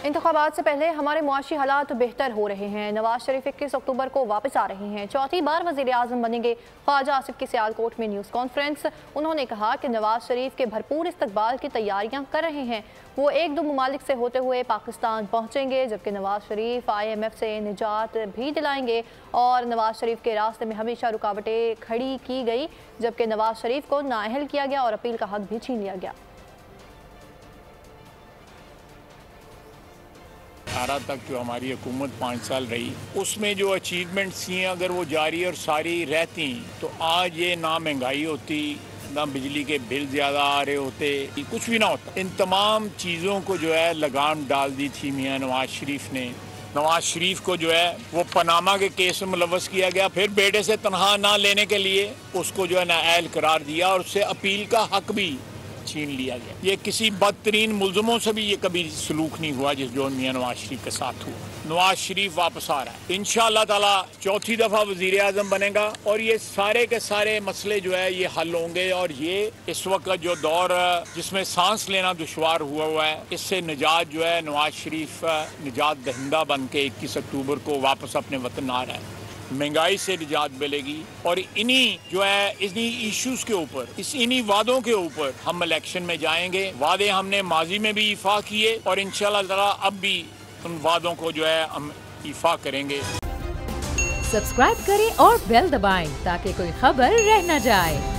इंतखाबात से पहले हमारे मुआशी हालात बेहतर हो रहे हैं। नवाज शरीफ 21 अक्टूबर को वापस आ रहे हैं। चौथी बार वज़ीर आज़म बनेंगे। ख्वाजा आसिफ की सियालकोट में न्यूज़ कॉन्फ्रेंस। उन्होंने कहा कि नवाज शरीफ के भरपूर इस्तकबाल की तैयारियां कर रहे हैं। वो 1-2 ममालिक से होते हुए पाकिस्तान पहुंचेंगे, जबकि नवाज शरीफ IMF से निजात भी दिलाएंगे। और नवाज शरीफ के रास्ते में हमेशा रुकावटें खड़ी की गई, जबकि नवाज शरीफ को नाअहल किया गया और अपील का हक भी छीन लिया गया। 18 तक जो हमारी हुकूमत 5 साल रही, उसमें जो अचीवमेंट्स थी अगर वो जारी और सारी रहती तो आज ये ना महंगाई होती, ना बिजली के बिल ज़्यादा आ रहे होते, कुछ भी ना होता। इन तमाम चीज़ों को जो है लगाम डाल दी थी मियाँ नवाज शरीफ ने। नवाज शरीफ को जो है वो पनामा के केस में मुलव्वस किया गया, फिर बेटे से तनख्वाह ना लेने के लिए उसको जो है नाअहल करार दिया और उससे अपील का हक भी छीन लिया गया। ये किसी बदतरीन मुल्ज़मों से भी ये कभी सलूक नहीं हुआ जिस जो मियाँ नवाज शरीफ के साथ हुआ। नवाज शरीफ वापस आ रहा है, इंशाअल्लाह ताला चौथी दफ़ा वज़ीर आज़म बनेगा और ये सारे के सारे मसले जो है ये हल होंगे। और ये इस वक्त जो दौर जिसमें सांस लेना दुश्वार हुआ है, इससे निजात जो है नवाज शरीफ निजात दहिंदा बन के 21 अक्टूबर को वापस अपने वतन आ रहा है। महंगाई से निजात मिलेगी और इन्हीं जो है इन्हीं इश्यूज के ऊपर, इन्हीं वादों के ऊपर हम इलेक्शन में जाएंगे। वादे हमने माजी में भी इफा किए और इंशाअल्लाह ताला अब भी उन वादों को जो है हम इफा करेंगे। सब्सक्राइब करें और बेल दबाएं ताकि कोई खबर रह न जाए।